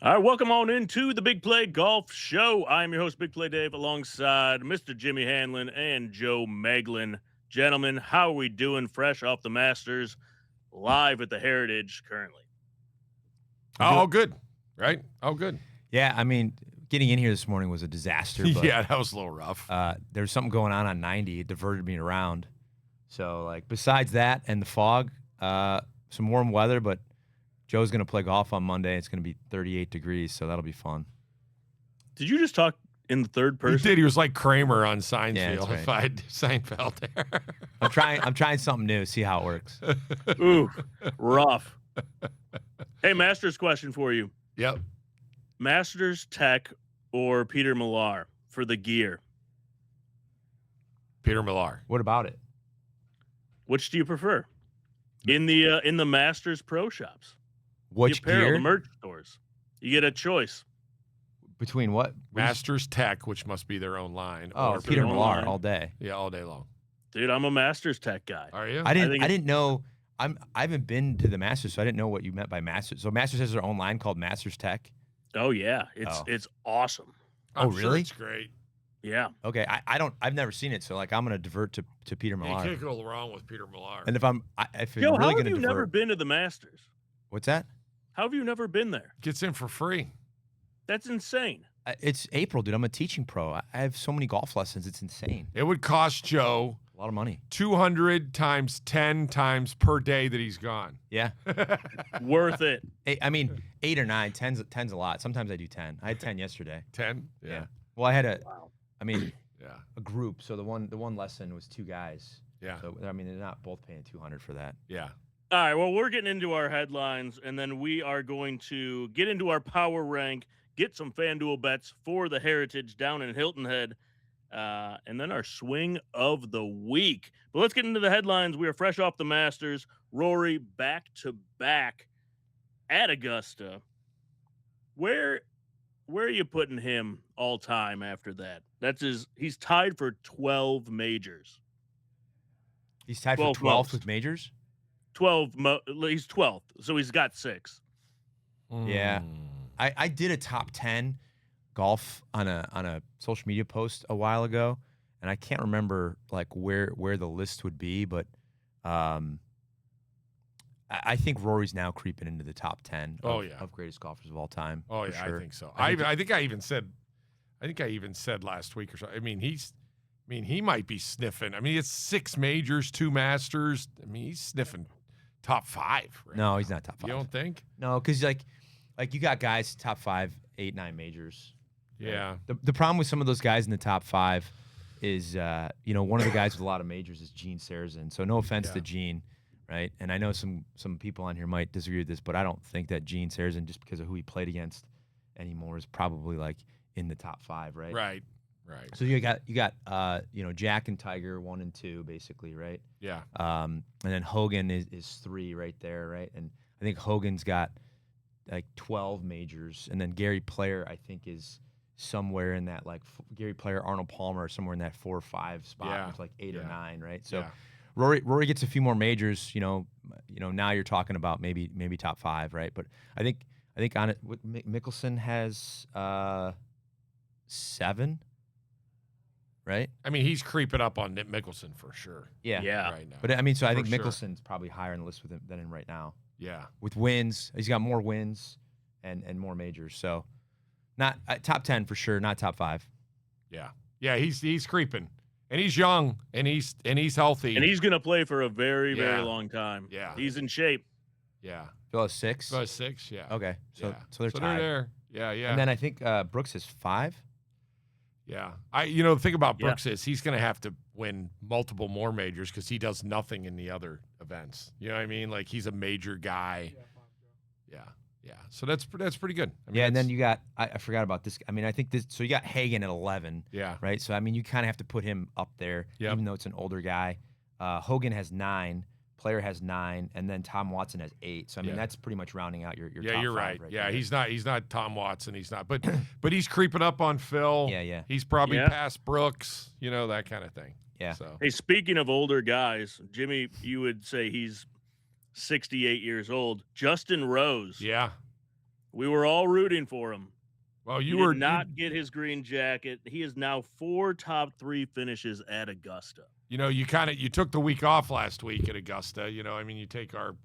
All right, welcome on into the Big Play Golf Show. I'm your host, Big Play Dave, alongside Mr. Jimmy Hanlin and Joe Meglen. Gentlemen, how are we doing fresh off the Masters, live at the Heritage currently? Oh, good, right? Oh, good. Yeah, I mean, getting in here this morning was a disaster. But, Yeah, that was a little rough. there was something going on 90. It diverted me around. So, like, besides that and the fog, some warm weather, but Joe's going to play golf on Monday. It's going to be 38 degrees, so that'll be fun. Did you just talk in the third person? He did. He was like Kramer on Seinfeld. Yeah, that's right. If I had Seinfeld there. I'm trying something new, see how it works. Ooh, rough. Hey, Masters question for you. Yep. Masters Tech or Peter Millar for the gear? Peter Millar. What about it? Which do you prefer? In the Masters Pro Shops. Which the apparel, gear? the merch stores. You get a choice. Between what? Masters Tech, which must be their own line. Oh, or Peter Millar. Millar all day. Yeah, all day long. Dude, I'm a Masters Tech guy. Are you? I think didn't know. I haven't been to the Masters, so I didn't know what you meant by Masters. So Masters has their own line called Masters Tech. Oh yeah, it's awesome. I'm Oh, sure really? it's great. Yeah. Okay, I've never seen it, so like I'm gonna divert to Peter You Millar. can't go wrong with Peter Millar. And if I'm Joe, really how gonna have you divert, never been to the Masters? what's that? How have you never been there? Gets in for free. That's insane. It's April, dude. I'm a teaching pro. I have so many golf lessons. It's insane. It would cost Joe A lot of money. 200 times 10 times per day that he's gone. Yeah. Worth it. I mean, 8 or 9. 10's a lot. Sometimes I do 10. I had 10 yesterday. 10? Yeah. Well, I had Wow. Yeah. a group. So the one lesson was 2 guys. Yeah. So I mean, they're not both paying 200 for that. Yeah. All right, well, we're getting into our headlines, and then we are going to get into our power rank, get some FanDuel bets for the Heritage down in Hilton Head, and then our swing of the week. But let's get into the headlines. We are fresh off the Masters. Rory back-to-back at Augusta. Where are you putting him all time after that? He's tied for 12 majors. He's tied for 12th 12th most. with majors? He's 12th, so he's got 6. Yeah. I did a top 10 golf on a social media post a while ago, and I can't remember like where the list would be, but I think Rory's now creeping into the top 10 of greatest golfers of all time. Oh for yeah, sure. I think so. I think I even said last week or so. I mean, he might be sniffing. I mean, it's 6 majors, 2 Masters. I mean, he's sniffing top 5. Right No, now. he's not top 5. You don't think? No, because like you got guys top 5, 8, 9 majors. Yeah. The problem with some of those guys in the top 5 is, one of the guys with a lot of majors is Gene Sarazen. So no offense to Gene, right? And I know some people on here might disagree with this, but I don't think that Gene Sarazen, just because of who he played against anymore, is probably like in the top 5, right? Right. So you got Jack and Tiger 1 and 2 basically, right? Yeah. And then Hogan is 3 right there, right? And I think Hogan's got like 12 majors, and then Gary Player I think is somewhere in that like Gary Player, Arnold Palmer are somewhere in that 4 or 5 spot with like 8 or 9, right? So Rory gets a few more majors, now you're talking about maybe top 5, right? But I think on it, Mickelson has 7, right? I mean, he's creeping up on Nick Mickelson for sure. Yeah. Right now. But I mean, so I think sure. Mickelson's probably higher on the list than him right now. Yeah. With wins, he's got more wins and more majors. So not top 10 for sure, not top 5. Yeah. Yeah, he's creeping. And he's young and he's healthy. And he's going to play for a very, very long time. Yeah. He's in shape. Yeah. Phil has 6? So 6, yeah. Okay. So they're so tied. they're there. Yeah, yeah. And then I think Brooks is 5. Yeah. The thing about Brooks is he's going to have to win multiple more majors because he does nothing in the other events. You know what I mean? Like he's a major guy. Yeah. Yeah. So that's pretty good. I mean, and then you got I forgot about this. I mean, I think this. So you got Hagen at 11. Yeah. Right. So I mean, you kind of have to put him up there, even though it's an older guy. Hogan has 9. Player has 9, and then Tom Watson has 8. So I mean, that's pretty much rounding out your yeah, top you're 5 right. there. He's not Tom Watson. He's not, but he's creeping up on Phil. Yeah. He's probably past Brooks. That kind of thing. Yeah. So Hey, speaking of older guys, Jimmy, you would say he's 68 years old. Justin Rose. yeah. We were all rooting for him. Well, He did not get his green jacket. He is now 4 top 3 finishes at Augusta. You know, you took the week off last week at Augusta. You know, I mean, you take our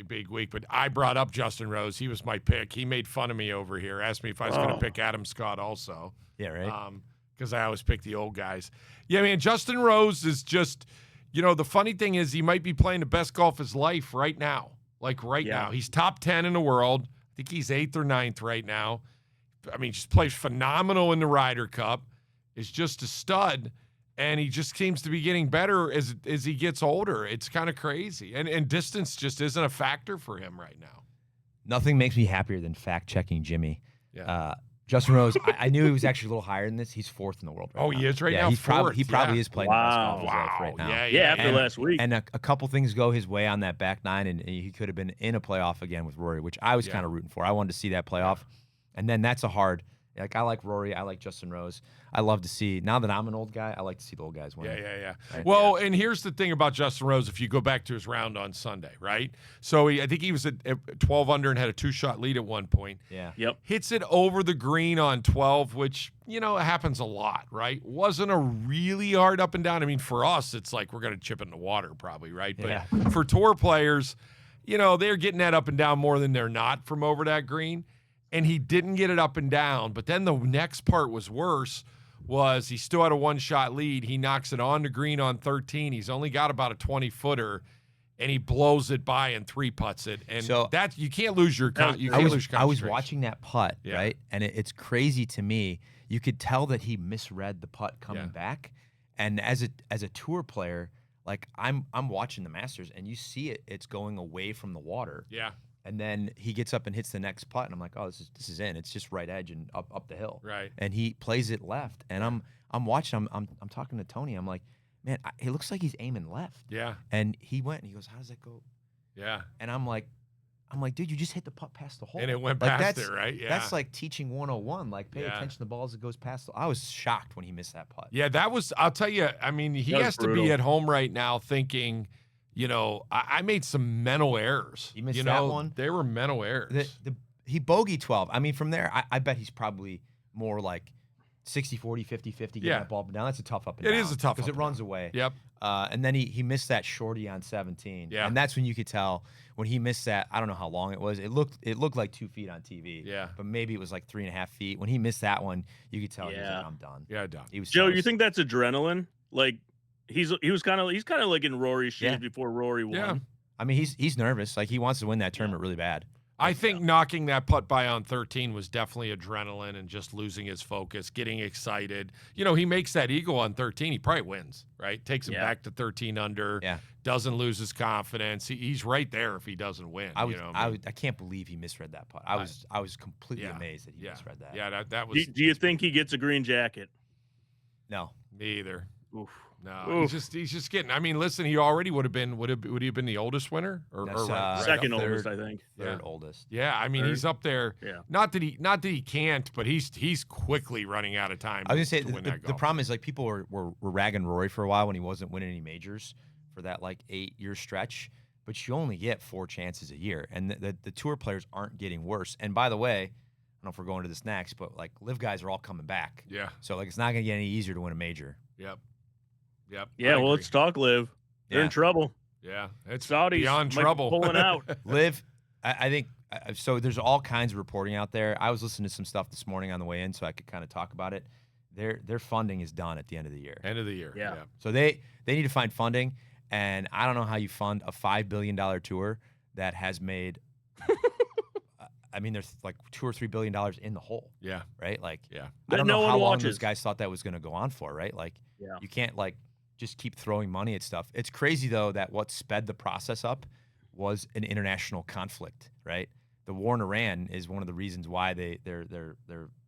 big week, but I brought up Justin Rose. He was my pick. He made fun of me over here, asked me if I was going to pick Adam Scott also. Yeah, right. Because I always pick the old guys. Yeah, man, Justin Rose is just, you know, the funny thing is he might be playing the best golf of his life right now. Like now. He's top 10 in the world. I think he's 8th or 9th right now. I mean, just plays phenomenal in the Ryder Cup. Is just a stud. And he just seems to be getting better as he gets older. It's kind of crazy. And distance just isn't a factor for him right now. Nothing makes me happier than fact-checking Jimmy. Yeah. Justin Rose, I knew he was actually a little higher than this. He's 4th in the world right now. He is right now. He probably is playing the best golf of his life right now. Yeah, after last week. And a couple things go his way on that back 9, and he could have been in a playoff again with Rory, which I was kind of rooting for. I wanted to see that playoff. And then that's a hard – like, I like Rory. I like Justin Rose. I love to see – now that I'm an old guy, I like to see the old guys win. Yeah. Right? Well, and here's the thing about Justin Rose, if you go back to his round on Sunday, right? So I think he was at 12 under and had a 2-shot lead at one point. Yeah. Yep. Hits it over the green on 12, which, you know, happens a lot, right? Wasn't a really hard up and down. I mean, for us, it's like we're going to chip in the water probably, right? But for tour players, you know, they're getting that up and down more than they're not from over that green. And he didn't get it up and down. But then the next part was worse, was he still had a 1-shot lead. He knocks it on the green on 13. He's only got about a 20-footer, and he blows it by and 3-putts it. And so that you can't lose your I was watching that putt, right? And it's crazy to me. You could tell that he misread the putt coming back. And as a tour player, like I'm watching the Masters, and you see it's going away from the water. Yeah. And then he gets up and hits the next putt, and I'm like, oh, this is in. It's just right edge and up the hill. Right. And he plays it left, and I'm watching. I'm talking to Tony. I'm like, man, he looks like he's aiming left. Yeah. And he went, and he goes, how does that go? Yeah. And I'm like, dude, you just hit the putt past the hole. And it went past it, right? Yeah. That's like teaching 101. Like, pay attention to the ball as it goes past. I was shocked when he missed that putt. Yeah, that was. I'll tell you. I mean, he has to be at home right now thinking. You know, I made some mental errers. You missed that one? They were mental errors. He bogeyed 12. I mean, from there, I bet he's probably more like 60-40, 50-50 getting that ball up and down. That's a tough up and down. It is a tough because it runs away. Yep. And then he missed that shorty on 17. Yeah. And that's when you could tell when he missed that. I don't know how long it was. It looked like 2 feet on TV. Yeah. But maybe it was like 3.5 feet. When he missed that one, you could tell he was like, I'm done. Yeah, done. He was Joe, toast. you think that's adrenaline? Like he's kind of like in Rory's shoes before Rory won. Yeah. I mean, he's nervous. Like he wants to win that tournament really bad. I think knocking that putt by on 13 was definitely adrenaline and just losing his focus, getting excited. You know, he makes that eagle on 13. He probably wins, right? Takes him back to 13 under. Yeah. Doesn't lose his confidence. He's right there if he doesn't win. I can't believe he misread that putt. I was completely amazed that he misread that. Yeah, that was. Do you think he gets a green jacket? No. Me either. Oof. No, he's just getting. I mean, listen, he already would he have been the oldest winner or second oldest, I think. Third oldest. Yeah, I mean, he's up there. Yeah. Not that he can't, but he's quickly running out of time. I was gonna say the problem is like people were ragging Rory for a while when he wasn't winning any majors for that like 8-year stretch. But you only get 4 chances a year, and the tour players aren't getting worse. And by the way, I don't know if we're going to this next, but like LIV guys are all coming back. Yeah. So like it's not gonna get any easier to win a major. Yep. Yeah, well, let's talk LIV. They're in trouble. Yeah, it's Saudis beyond trouble. Pulling out. LIV, I think so. There's all kinds of reporting out there. I was listening to some stuff this morning on the way in, so I could kind of talk about it. Their funding is done at the end of the year. End of the year. Yeah. So they need to find funding, and I don't know how you fund a $5 billion tour that has made. I mean, there's like $2 or $3 billion in the hole. Yeah. Right. Like. Yeah. I don't know how long those guys thought that was going to go on for. Right. Like. Yeah. You can't like just keep throwing money at stuff. It's crazy though that what sped the process up was an international conflict, right? The war in Iran is one of the reasons why they're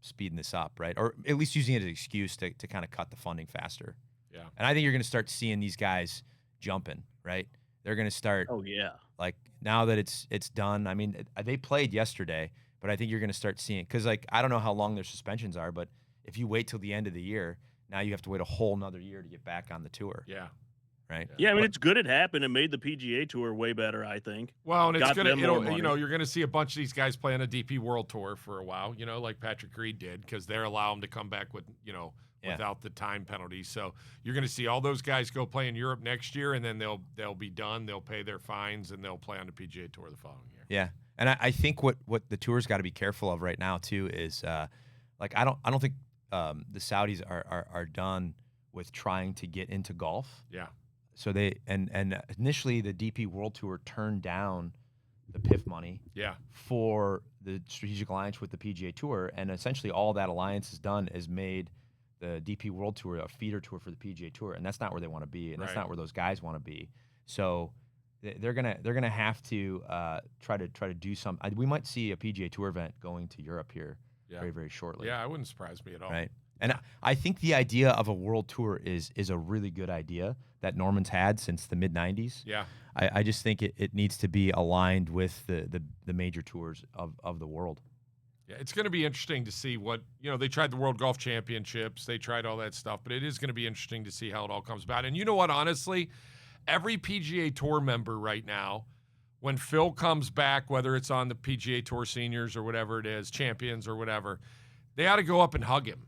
speeding this up, right? Or at least using it as an excuse to kind of cut the funding faster. Yeah. And I think you're going to start seeing these guys jumping, right? They're going to start. Oh yeah. Like now that it's done. I mean, they played yesterday, but I think you're going to start seeing because like I don't know how long their suspensions are, but if you wait till the end of the year. Now you have to wait a whole nother year to get back on the tour. Yeah. right? Yeah, I mean, it's good it happened. It made the PGA Tour way better, I think. Well, and it's Got gonna, them more it'll, you know, money. you're gonna see a bunch of these guys play on a DP World Tour for a while, you know, like Patrick Reed did, because they're allowing them to come back with, you know, without the time penalty. So you're gonna see all those guys go play in Europe next year, and then they'll be done. They'll pay their fines, and they'll play on the PGA Tour the following year. Yeah, and I think what the tour's got to be careful of right now too is like I don't think the Saudis are done with trying to get into golf. Yeah. So they and initially the DP World Tour turned down the PIF money for the strategic alliance with the PGA Tour, and essentially all that alliance has done is made the DP World Tour a feeder tour for the PGA Tour, and that's not where they want to be, and that's not where those guys want to be. So they're gonna have to try to do something. We might see a PGA Tour event going to Europe here very, very shortly. Yeah, it wouldn't surprise me at all. Right. And I think the idea of a world tour is a really good idea that Norman's had since the mid-'90s. Yeah. I just think it needs to be aligned with the major tours of the world. Yeah, it's going to be interesting to see what, you know, they tried the World Golf Championships. They tried all that stuff, but it is going to be interesting to see how it all comes about. And you know what, honestly, every PGA Tour member right now, when Phil comes back, whether it's on the PGA Tour Seniors or whatever it is, Champions or whatever, they ought to go up and hug him.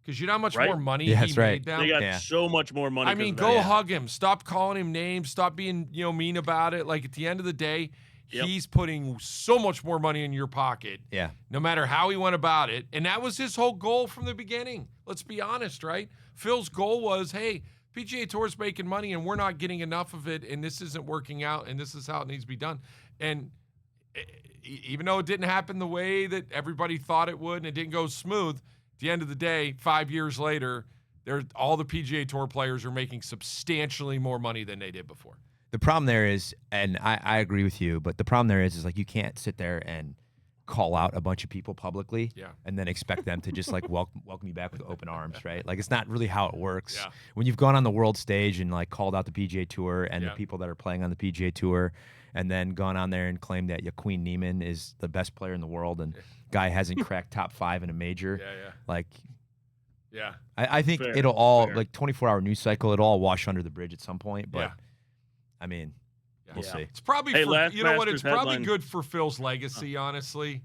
Because you know how much more money he made them? They got so much more money. I mean, go hug him. Stop calling him names. Stop being, you know, mean about it. Like, at the end of the day, he's putting so much more money in your pocket. Yeah. No matter how he went about it. And that was his whole goal from the beginning. Let's be honest, right? Phil's goal was, hey, PGA Tour's making money and we're not getting enough of it, and this isn't working out, and this is how it needs to be done. And even though it didn't happen the way that everybody thought it would and it didn't go smooth, at the end of the day, 5 years later, all the PGA Tour players are making substantially more money than they did before. The problem there is, and I agree with you, but the problem there is like you can't sit there and call out a bunch of people publicly and then expect them to just like welcome you back with open arms, right? Like, it's not really how it works. Yeah. When you've gone on the world stage and like called out the PGA Tour and the people that are playing on the PGA Tour, and then gone on there and claimed that Joaquin Niemann is the best player in the world and guy hasn't cracked top 5 in a major. Like, I think it'll all like 24-hour news cycle. It'll all wash under the bridge at some point. But I mean, we'll see. It's probably you know what? It's probably good for Phil's legacy, honestly.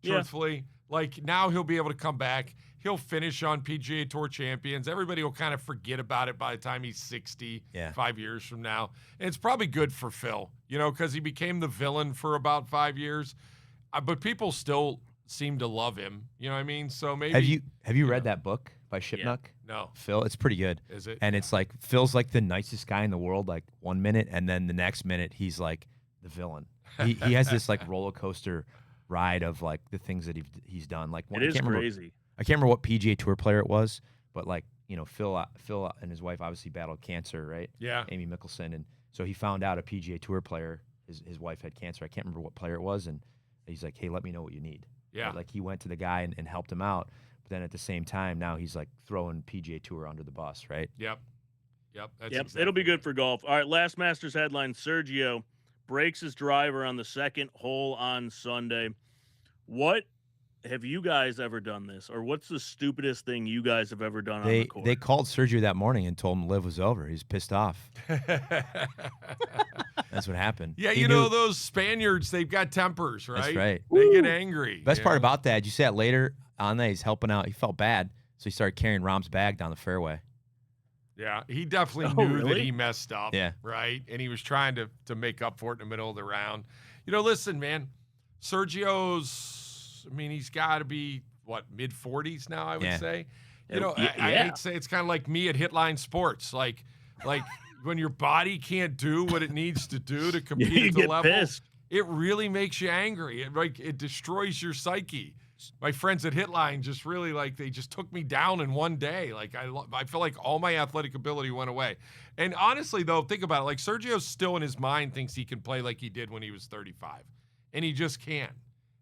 Truthfully, like, now he'll be able to come back. He'll finish on PGA Tour Champions. Everybody will kind of forget about it by the time he's 60, 5 years from now. And it's probably good for Phil, you know, because he became the villain for about 5 years. But people still seem to love him. You know what I mean? So maybe. Have you read that book by Shipnuck? No. Phil, it's pretty good. Is it? And it's like Phil's like the nicest guy in the world, like 1 minute, and then the next minute he's like the villain. He has this like roller coaster ride of like the things that he's done. Like, it is crazy. I can't remember what PGA Tour player it was, but like, you know, Phil and his wife obviously battled cancer, right? Yeah. Amy Mickelson, and so he found out a PGA Tour player, his wife had cancer. I can't remember what player it was, and he's like, hey, let me know what you need. Yeah. Right? Like, he went to the guy and helped him out. But then at the same time, now he's like throwing PGA Tour under the bus, right? Yep. That's exactly It'll be good for golf. All right, last Masters headline: Sergio breaks his driver on the second hole on Sunday. What have you guys ever done this, or what's the stupidest thing you guys have ever done on the course? They called Sergio that morning and told him LIV was over. He's pissed off. That's what happened. Yeah, you know those Spaniards, they've got tempers, right? That's right. They get angry. Best part about that, you see that later on that he's helping out. He felt bad, so he started carrying Rahm's bag down the fairway. Yeah, he definitely knew really? that he messed up, right? And he was trying to make up for it in the middle of the round. You know, listen, man, Sergio's, I mean, he's got to be, what, mid-40s now, I would say? You know, I hate to say it's kind of like me at Hitline Sports. Like when your body can't do what it needs to do to compete at the level, it really makes you angry. It destroys your psyche. My friends at Hitline just really, like, they just took me down in one day. Like, I feel like all my athletic ability went away. And honestly, though, think about it. Like, Sergio still in his mind thinks he can play like he did when he was 35. And he just can't.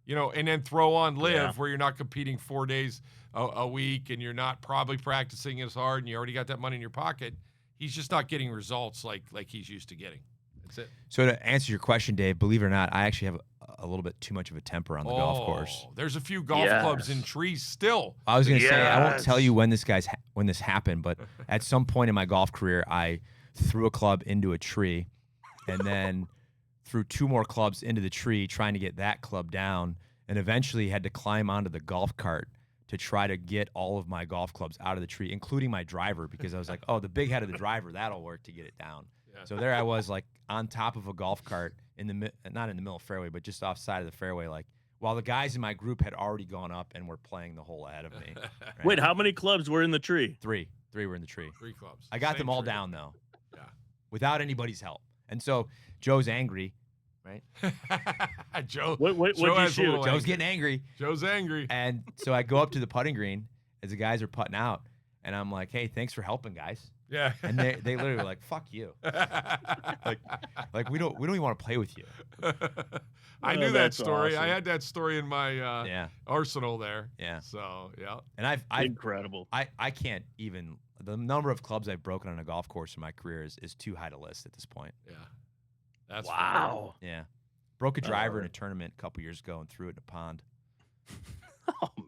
You know, and then throw on LIV where you're not competing 4 days a week and you're not probably practicing as hard and you already got that money in your pocket. He's just not getting results like he's used to getting. That's it. So to answer your question, Dave, believe it or not, I actually have a little bit too much of a temper on the golf course. There's a few golf clubs in trees still. I was going to say, I won't tell you when this happened, but at some point in my golf career, I threw a club into a tree, and then threw 2 more clubs into the tree, trying to get that club down, and eventually had to climb onto the golf cart to try to get all of my golf clubs out of the tree, including my driver, because I was like, oh, the big head of the driver, that'll work to get it down. Yeah. So there I was, like, on top of a golf cart, not in the middle of the fairway, but just offside of the fairway, like, while the guys in my group had already gone up and were playing the hole ahead of me. Right? Wait, how many clubs were in the tree? 3 were in the tree. 3 clubs. I got Same them all tree. down, though. Yeah. Without anybody's help. And so Joe's angry, right? Joe. What Joe you has a shoot? little Joe's anger. getting angry. Joe's angry. And so I go up to the putting green as the guys are putting out, and I'm like, hey, thanks for helping, guys. Yeah. And they literally were like, fuck you. Like we don't even want to play with you. I Oh, knew that that's story. I awesome. had that story in my Yeah. arsenal there. Yeah. So, yeah. And I've Incredible. I can't even, the number of clubs I've broken on a golf course in my career is too high to list at this point. Yeah. That's Wow. Yeah. Broke a driver in a tournament a couple years ago and threw it in a pond. Oh, man.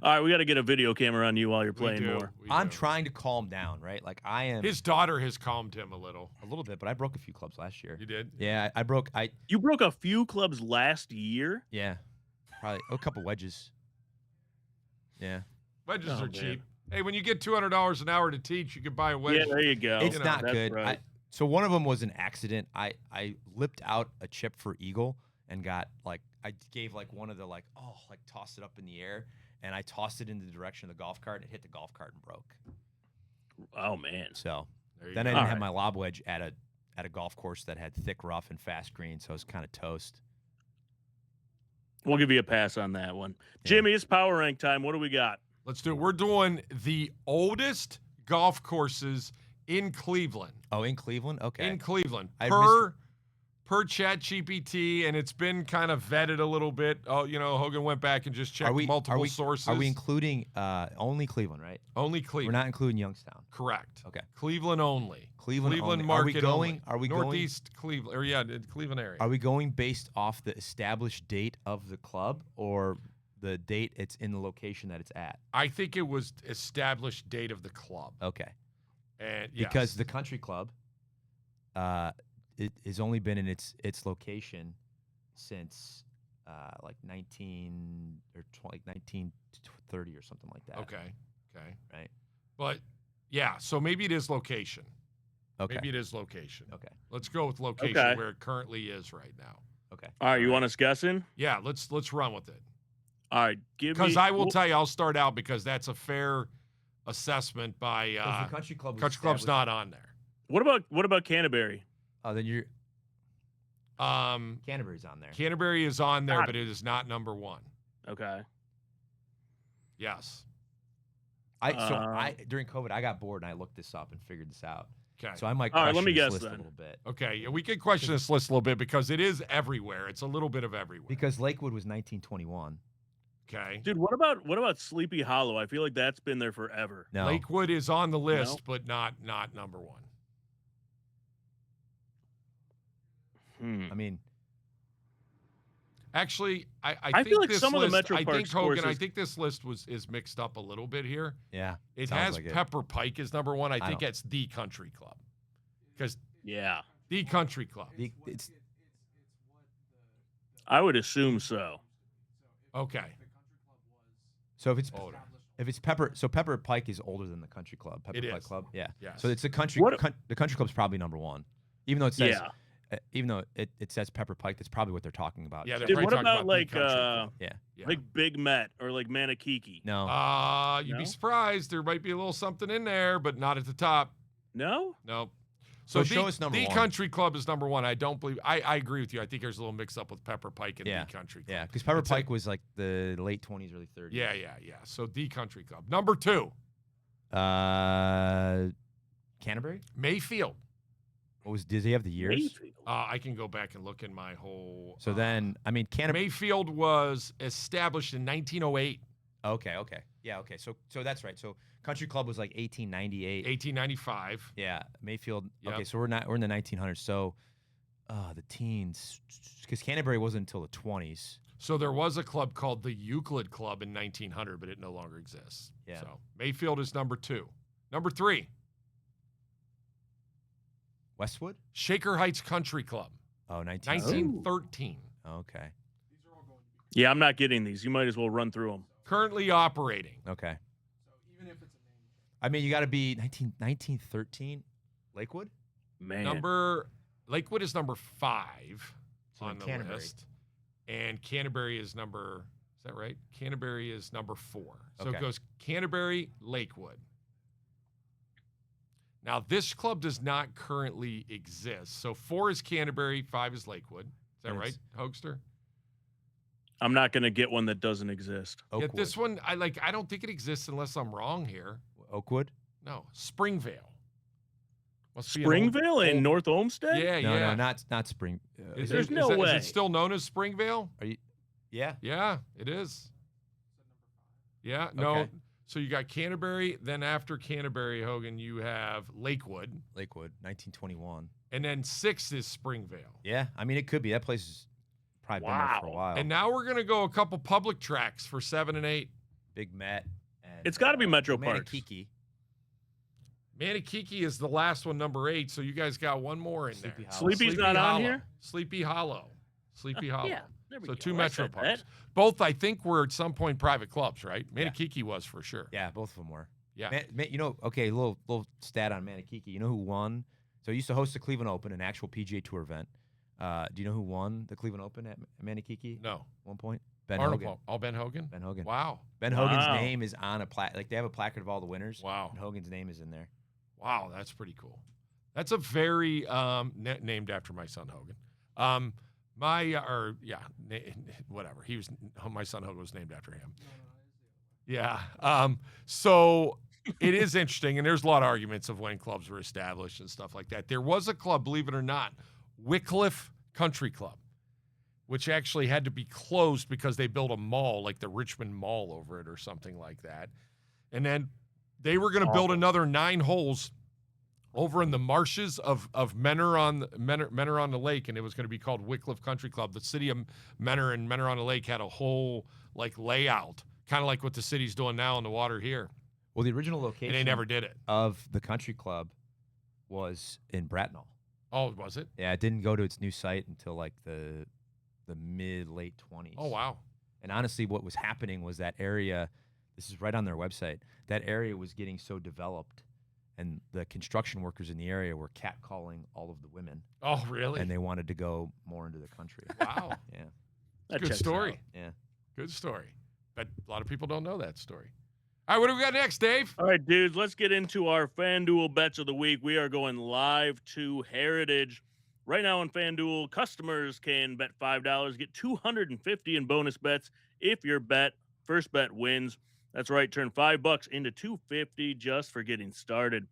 All right, we got to get a video camera on you while you're playing more. I'm trying to calm down, right? Like I am His daughter has calmed him a little. bit, but I broke a few clubs last year. You did? Yeah, You broke a few clubs last year? yeah, probably a couple wedges. Yeah. Wedges Oh, are man. cheap. Hey, when you get $200 an hour to teach, you can buy a wedge. Yeah, there you go. It's know, not that's good. right. So one of them was an accident. I lipped out a chip for eagle and got like I gave like one of the like tossed it up in the air and I tossed it in the direction of the golf cart and it hit the golf cart and broke. Oh, man. So There you then I go. didn't All have right. my lob wedge at a golf course that had thick rough and fast green, so I was kind of toast. We'll give you a pass on that one. Yeah. Jimmy, it's power rank time. What do we got? Let's do it. We're doing the oldest golf courses in Cleveland. Oh, in Cleveland? Okay. In Cleveland. I Per ChatGPT, and it's been kind of vetted a little bit. Oh, Hogan went back and just checked multiple sources. Are we including only Cleveland, right? Only We're Cleveland. not including Youngstown. Correct. Okay. Cleveland only. Cleveland only. market Are we going Northeast Cleveland, or the Cleveland area. Are we going based off the established date of the club or the date it's in the location that it's at? I think it was established date of the club. Okay. And Because yes. the country club it has only been in its location since like 1930 or something like that. Okay. Right. But yeah, so maybe it is location. Okay. Maybe it is location. Okay. Let's go with location Okay. where it currently is right now. Okay. All right, you want us guessing? Yeah, let's run with it. All right, give me. Because I will tell you, I'll start out because that's a fair assessment by Because the country club was Country Club's established- not on there. What about Canterbury? Oh, then you're Canterbury's on there. Canterbury is on there, God. but it is not number 1. Okay. Yes. During COVID I got bored and I looked this up and figured this out. Okay. So I might All right, question let me this guess list then. a little bit. Okay, yeah, we could question this list a little bit because it is everywhere. It's a little bit of everywhere. Because Lakewood was 1921. Okay. Dude, what about Sleepy Hollow? I feel like that's been there forever. No. Lakewood is on the list, but not number 1. I mean, Actually, I I think feel like this some of the list, Metro I Parks think Hogan, I courses- think this list is mixed up a little bit here. yeah. It sounds has like it. Pepper Pike as number 1. I think don't- it's the Country Club. Because Yeah, the Country Club. It's I would assume so. Okay. so if it's Older. Pepper Pike is older than the country club. Pepper It Pike is. Club. Yeah. Yes. So it's the country. What- The country club's probably number 1, even though it says. Yeah. Even though it says Pepper Pike, that's probably what they're talking about. Yeah, they're Dude, probably what talking about the like Country Club. Yeah. Yeah. like Big Met or like Manakiki? No. You'd be No? surprised. There might be a little something in there, but not at the top. No. Nope. So the, show us number the 1. Country Club is number 1. I don't believe. I agree with you. I think there's a little mix up with Pepper Pike and Yeah. the Country Club. Yeah, because Pepper It's a- Pike was like the late 20s, early 30s. Yeah. So the Country Club. Number 2, Canterbury. Mayfield. Did he have the years? Mayfield. I can go back and look in my whole. So then, I mean, Canterbury. Mayfield was established in 1908, Okay. Yeah. Okay. So that's right. So country club was like 1898. 1895. Yeah. Mayfield. Yep. Okay. So we're in the 1900s. So, the teens, because Canterbury wasn't until the 20s. So there was a club called the Euclid Club in 1900, but it no longer exists. Yeah. So Mayfield is number 2. Number 3, Westwood? Shaker Heights Country Club. Oh, 1913. Okay. Yeah, I'm not getting these. You might as well run through them. Currently operating. Okay. I mean, you got to be 1913. Lakewood? Man. Lakewood is number 5 So on the Canterbury. list. And Canterbury is number, is that right? Canterbury is number 4. So Okay. it goes Canterbury, Lakewood. Now, this club does not currently exist. So 4 is Canterbury, 5 is Lakewood. Is that right, Hoagster? I'm not going to get one that doesn't exist. Oakwood. Yeah, this one, I don't think it exists unless I'm wrong here. Oakwood? No, Springvale. Must be an old- Springvale in old- North Olmsted? Yeah, No, yeah. no, not Spring. There's no way. Is it still known as Springvale? Are you? Yeah. Yeah, it is. Yeah, no. Okay. So you got Canterbury, then after Canterbury, Hogan, you have Lakewood, Lakewood, 1921. and then 6 is Springvale. Yeah, I mean, it could be. That place has probably been there for a Wow. while. And now we're going to go a couple public tracks for 7 and 8. Big Met. And, It's gotta be Metro Parks. Manakiki. Manakiki is the last one, number 8, so you guys got one more in Sleepy there. Hollow. Sleepy's not on Hollow. here? Sleepy Hollow. Sleepy Hollow. Yeah. There we So go. 2 I Metro said Parks. that. Both, I think, were at some point private clubs, right? Yeah. Manakiki was for sure. Yeah, both of them were. Yeah. You know, okay, little stat on Manakiki. You know who won? So he used to host the Cleveland Open, an actual PGA Tour event. Do you know who won the Cleveland Open at Manakiki? No. 1 point? Ben Arnold Hogan. Paul. Oh, Ben Hogan? Ben Hogan. Wow. Ben Hogan's Wow. name is on a they have a placard of all the winners. Wow. And Hogan's name is in there. Wow, that's pretty cool. That's a very named after my son Hogan. Whatever. My son Hogan was named after him. Yeah. So it is interesting, and there's a lot of arguments of when clubs were established and stuff like that. There was a club, believe it or not, Wycliffe Country Club, which actually had to be closed because they built a mall, like the Richmond Mall, over it or something like that. And then they were going to build another 9 holes over in the marshes of Menor on the Lake, and it was going to be called Wycliffe Country Club. The city of Menor and Menor on the Lake had a whole layout, kind of like what the city's doing now on the water here. Well, the original location And they never did it. of the country club was in Bracknell. Oh, was it? Yeah, it didn't go to its new site until like the mid-late 20s. Oh, wow. And honestly, what was happening was that area, this is right on their website, that area was getting so developed, and the construction workers in the area were catcalling all of the women, Oh, really? and they wanted to go more into the country. Wow. Yeah. That Good checks story. out. Yeah. Good story. But a lot of people don't know that story. All right, what do we got next, Dave? All right, dudes, let's get into our FanDuel bets of the week. We are going live to Heritage. Right now on FanDuel, customers can bet $5, get $250 in bonus bets if your first bet wins. That's right, turn $5 into $250 just for getting started.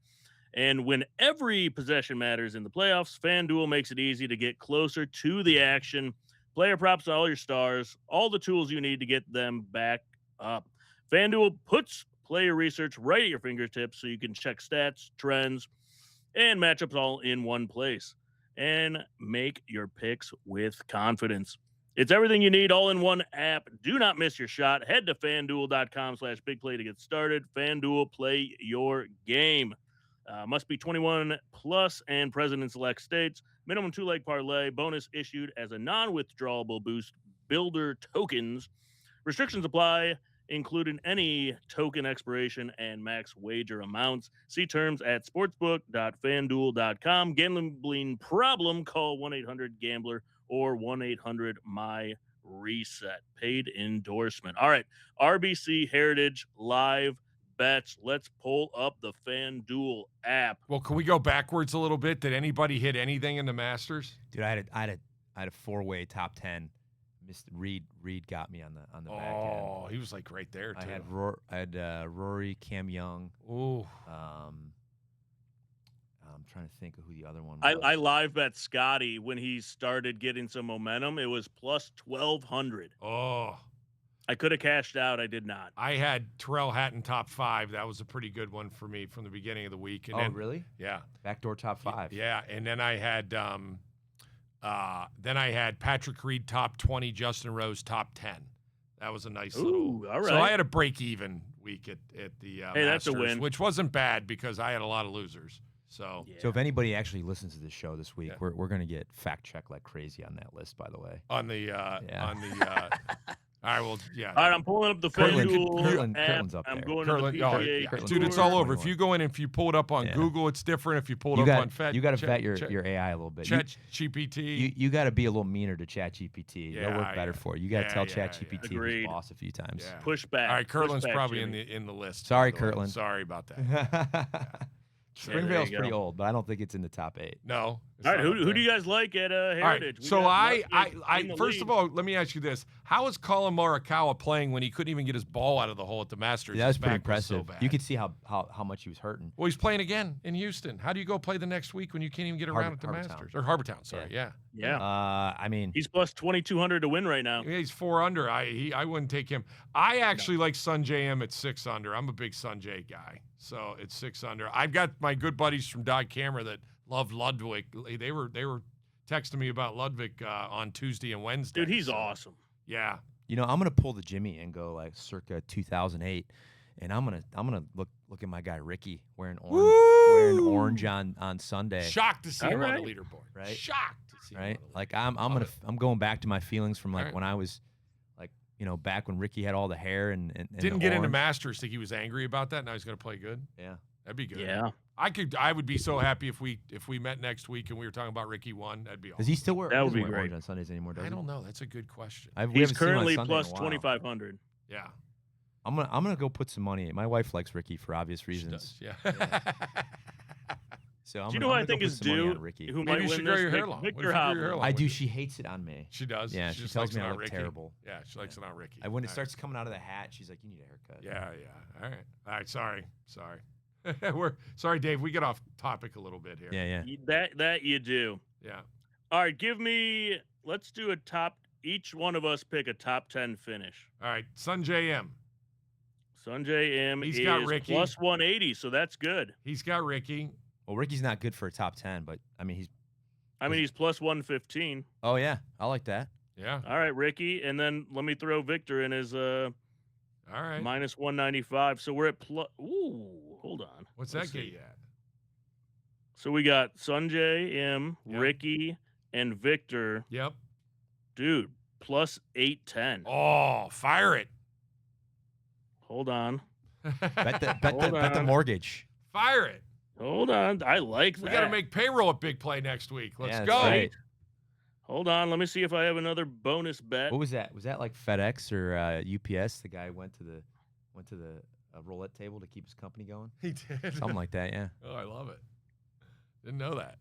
And when every possession matters in the playoffs, FanDuel makes it easy to get closer to the action. Player props, all your stars, all the tools you need to get them back up. FanDuel puts player research right at your fingertips so you can check stats, trends, and matchups all in one place and make your picks with confidence. It's everything you need all in one app. Do not miss your shot. Head to FanDuel.com/BigPlay to get started. FanDuel, play your game. Must be 21 plus and present in select states. Minimum 2-leg parlay. Bonus issued as a non-withdrawable boost builder tokens. Restrictions apply, including any token expiration and max wager amounts. See terms at sportsbook.fanduel.com. Gambling problem? Call 1-800-GAMBLER or 1-800-MY-RESET. Paid endorsement. All right, RBC Heritage live bets. Let's pull up the FanDuel app. Well, can we go backwards a little bit? Did anybody hit anything in the Masters? Dude, I had a 4-way top 10. Missed Reed got me on the back end. Oh, he was like right there too. I had Rory, Cam Young. Ooh. I'm trying to think of who the other one was. I live bet Scotty when he started getting some momentum. It was plus 1,200. Oh. I could have cashed out. I did not. I had Terrell Hatton top 5. That was a pretty good one for me from the beginning of the week. And Oh, then, really? Yeah. Backdoor top 5. Yeah, and then I had Patrick Reed top 20, Justin Rose top 10. That was a nice little. All right. So I had a break even week at the Hey, that's a Masters, win. which wasn't bad because I had a lot of losers. So, So if anybody actually listens to this show this week, we're gonna get fact checked like crazy on that list. By the way, on the all right, well, yeah. All right, I'm pulling up the FanDuel app. Kirtland's up I'm there. going to the PGA dude, it's Tour. all over. If you go in, if you pull it up on Google, it's different. If you pull it up on you got to vet your AI a little bit. ChatGPT. You got to be a little meaner to ChatGPT. Yeah, It'll work better for you. You got to tell ChatGPT Agreed. who's boss a few times. Yeah. Push back. All right, Kirtland's Push back, probably Jimmy. in the list. Sorry, by the way. Kirtland. Sorry about that. Springvale's you pretty go. old, but I don't think it's in the top 8. No. All right, who do you guys like at Heritage? Right, so first of all, let me ask you this: how is Colin Morikawa playing when he couldn't even get his ball out of the hole at the Masters? Yeah, that was His pretty back impressive. so bad. You could see how much he was hurting. Well, he's playing again in Houston. How do you go play the next week when you can't even get around at the Masters or Harbortown? Sorry, yeah. I mean, He's plus 2,200 to win right now. Yeah, he's 4 under. I wouldn't take him. I actually like Sunjay M at 6 under. I'm a big Sunjay guy, so it's 6 under. I've got my good buddies from Dog Camera that love Ludwig. They were texting me about Ludwig on Tuesday and Wednesday. Dude, he's awesome. Yeah. I'm gonna pull the Jimmy and go like circa 2008, and I'm gonna look at my guy Ricky wearing orange on Sunday. Shocked to see him on the leaderboard. Right? Shocked to see him. Right? Like I'm going back to my feelings from like when I was like back when Ricky had all the hair and didn't the get into orange. Masters. Think he was angry about that. Now he's gonna play good. Yeah. That'd be good. Yeah. I would be so happy if we met next week and we were talking about Ricky 1. That'd be awesome. Does he still wear? That would he be doesn't wear great. orange on Sundays anymore. Does I he? don't know. That's a good question. We He's haven't seen him on currently Sunday in a plus while. 2,500. Yeah. I'm gonna go put some money. My wife likes Ricky for obvious reasons. Yeah. So Do you know what I think is due? Ricky. Who Maybe might you win should grow this? your hair long. What if Victor you grow your hair Hovland. long? I do. She hates it on me. She does. Yeah, She she just tells likes me it I on look Ricky. terrible. Yeah, she likes it on Ricky. When it All starts coming out of the hat, she's like, "You need a haircut." right. Yeah. All right. Sorry. We're sorry, Dave. We get off topic a little bit here. Yeah. That you do. Yeah. All right, let's do a top. Each one of us pick a top 10 finish. All right. Sunjay M. Sunjay M He's is got Ricky. plus 180, so that's good. He's got Ricky. Well, Ricky's not good for a top 10, but I mean he's plus 115. Oh yeah, I like that. Yeah. All right, Ricky, and then let me throw Victor in as All right. minus 195. So we're at hold on. What's Let's that get see. you at? So we got Sunjay M, Yep. Ricky, and Victor. Yep. Dude, plus 810. Oh, fire it. Hold on. Bet the on. mortgage. Fire it. Hold on. I like that. We got to make payroll at Big Play next week. Let's Yeah, go. that's right. Hold on. Let me see if I have another bonus bet. What was that? Was that like FedEx or UPS? The guy went to the roulette table to keep his company going. He did. Something like that. Yeah. Oh, I love it. Didn't know that.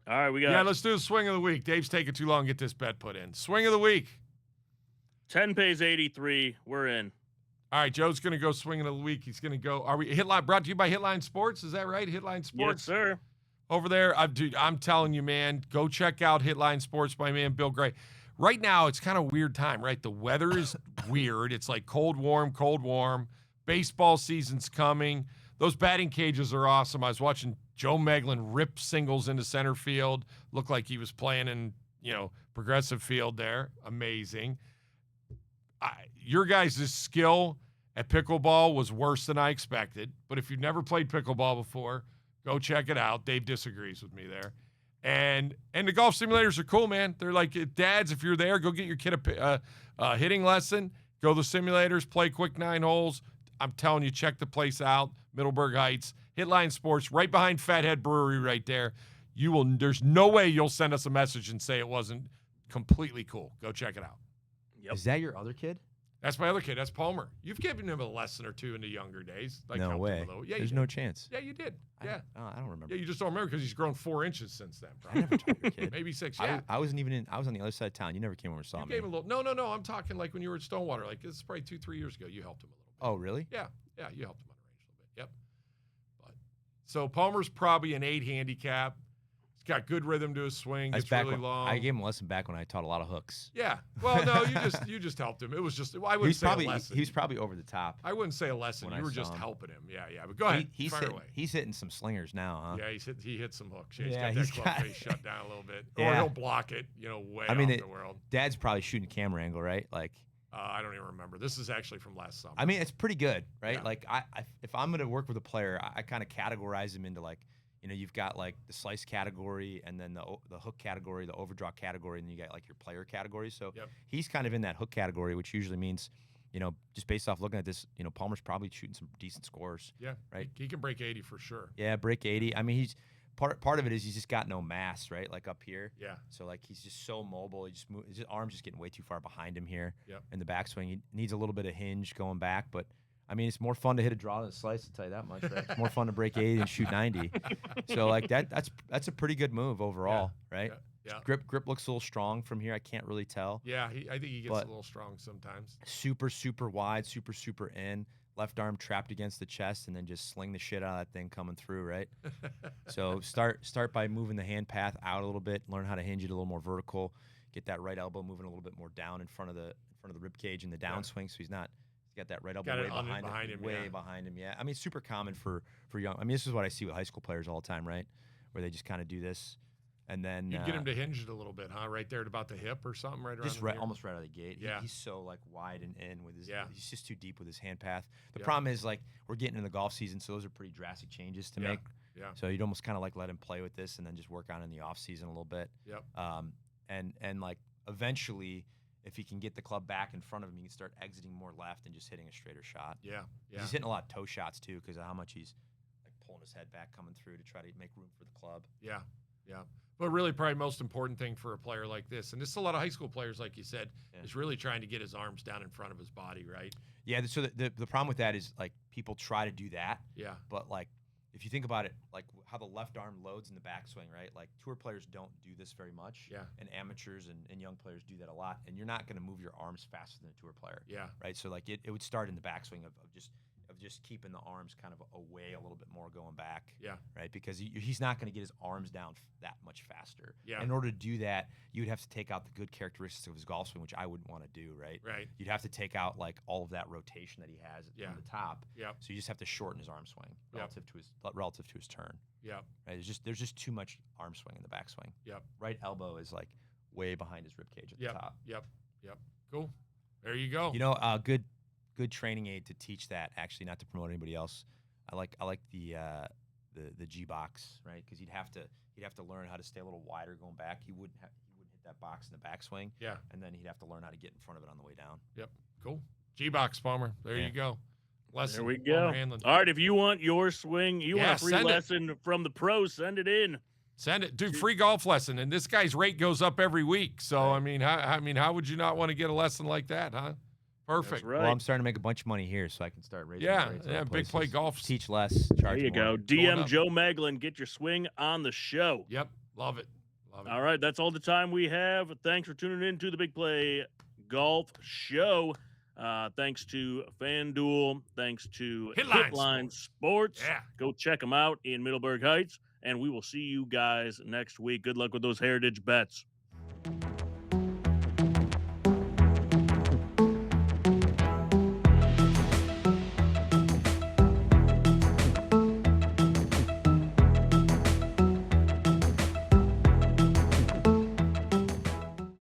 All right, we got Yeah, let's do a swing of the week. Dave's taking too long to get this bet put in. Swing of the week. 10 pays 83. We're in. All right, Joe's going to go swing of the week. He's going to go. Are we Hitline brought to you by Hitline Sports? Is that right? Hitline Sports. Yes, sir. Over there. Dude, I'm telling you, man, go check out Hitline Sports by man Bill Gray. Right now, it's kind of a weird time, right? The weather is weird. It's like cold, warm. Baseball season's coming. Those batting cages are awesome. I was watching Joe Meglen rip singles into center field. Looked like he was playing in, progressive field there. Amazing. Your guys' skill at pickleball was worse than I expected. But if you've never played pickleball before, go check it out. Dave disagrees with me there. And the golf simulators are cool, man. They're like, dads, if you're there, go get your kid a hitting lesson. Go to the simulators, play quick 9 holes. I'm telling you, check the place out. Middleburg Heights, Hitline Sports, right behind Fathead Brewery right there. There's no way you'll send us a message and say it wasn't completely cool. Go check it out. Yep. Is that your other kid? That's my other kid. That's Palmer. You've given him a lesson or two in the younger days. Like No helped him way. a little. Yeah, There's you no did. chance. Yeah, you did. Yeah. I don't remember. Yeah, you just don't remember because he's grown 4 inches since then. I never taught your kid. Maybe 6. Yeah. I wasn't even in. I was on the other side of town. You never came over and saw You me. gave him a little. No. I'm talking like when you were at Stonewater. Like this is probably 2-3 years ago. You helped him a little bit. Oh, really? Yeah, you helped him on the range a little bit. Yep. But so Palmer's probably an 8 handicap. He's got good rhythm to his swing. That's It's back really when, long. I gave him a lesson back when I taught a lot of hooks. Yeah. Well, no, you just helped him. It was just I wouldn't say a lesson. He was probably over the top. I wouldn't say a lesson. when You I were saw just him. helping him. Yeah. But go ahead. Fire away. He's hitting some slingers now, huh? Yeah, he hit some hooks. Yeah, Yeah, he's he's got that club got- face shut down a little bit. Yeah. Or he'll block it, way I mean, off the world. Dad's probably shooting camera angle, right? Like, I don't even remember. This is actually from last summer. I mean, it's pretty good, right? Yeah. Like, if I'm gonna work with a player, I kind of categorize him into like you know, you've got like the slice category and then the hook category, the overdraw category, and then you got like your player category. So he's kind of in that hook category, which usually means, you know, just based off looking at this, you know, Palmer's probably shooting some decent scores. Yeah, right. He can break 80 for sure. Yeah, break 80. I mean, he's part of it is he's just got no mass, right? Like up here. Yeah. So like he's just so mobile. His arm's just getting way too far behind him here. Yep. In the backswing, he needs a little bit of hinge going back, but I mean, it's more fun to hit a draw than a slice. I'll tell you that much, right? It's more fun to break 80 than shoot 90. So like that's a pretty good move overall, right? Yeah. Grip looks a little strong from here. I can't really tell. Yeah, I think he gets a little strong sometimes. Super wide, super in. Left arm trapped against the chest, and then just sling the shit out of that thing coming through, right? So start by moving the hand path out a little bit, learn how to hinge it a little more vertical, get that right elbow moving a little bit more down in front of the rib cage in the downswing, so he's got that right elbow way behind him, behind him. Yeah, I mean, it's super common for young. I mean, this is what I see with high school players all the time, right? Where they just kind of do this. And then you get him to hinge it a little bit, huh? Right there at about the hip or something, right around. Just almost right out of the gate. Yeah, he's so like wide and in with his. Yeah, he's just too deep with his hand path. The problem is like we're getting into the golf season, so those are pretty drastic changes to make. Yeah. So you'd almost kind of like let him play with this and then just work on it in the off season a little bit. Yep. And like eventually, if he can get the club back in front of him, he can start exiting more left and just hitting a straighter shot. Yeah. He's hitting a lot of toe shots too because of how much he's like pulling his head back, coming through to try to make room for the club. Yeah. But really, probably most important thing for a player like this, and this is a lot of high school players, like you said, is really trying to get his arms down in front of his body, right? Yeah. So the problem with that is like people try to do that. Yeah. But like if you think about it, like how the left arm loads in the backswing, right? Like tour players don't do this very much. Yeah. And amateurs and young players do that a lot. And you're not going to move your arms faster than a tour player. Yeah. Right. So like it would start in the backswing of just keeping the arms kind of away a little bit more going back. Yeah. Right. Because he's not going to get his arms down that much faster. Yeah. In order to do that, you would have to take out the good characteristics of his golf swing, which I wouldn't want to do. Right. Right. You'd have to take out like all of that rotation that he has from the top. Yeah. So you just have to shorten his arm swing relative to his turn. Yeah. Right. There's just too much arm swing in the backswing. Yep. Right elbow is like way behind his rib cage at the top. Yep. Cool. There you go. You know, good training aid to teach that. Actually, not to promote anybody else. I like the G box, right? Because he'd have to learn how to stay a little wider going back. He wouldn't hit that box in the backswing. Yeah. And then he'd have to learn how to get in front of it on the way down. Yep. Cool. G box, Palmer. There you go. Lesson. There we go. All right, if you want your swing, you want a free lesson from the pros, send it in. Send it, dude. Free golf lesson, and this guy's rate goes up every week. So I mean, how would you not want to get a lesson like that, huh? Perfect. That's right. Well, I'm starting to make a bunch of money here, so I can start raising. Big play golf. Teach less, charge There you more. go. DM Joe Meglen, get your swing on the show. Yep, love it. All right, that's all the time we have. Thanks for tuning in to the Big Play Golf Show. Thanks to FanDuel. Thanks to Hitline Sports. Yeah. Go check them out in Middleburg Heights, and we will see you guys next week. Good luck with those Heritage bets.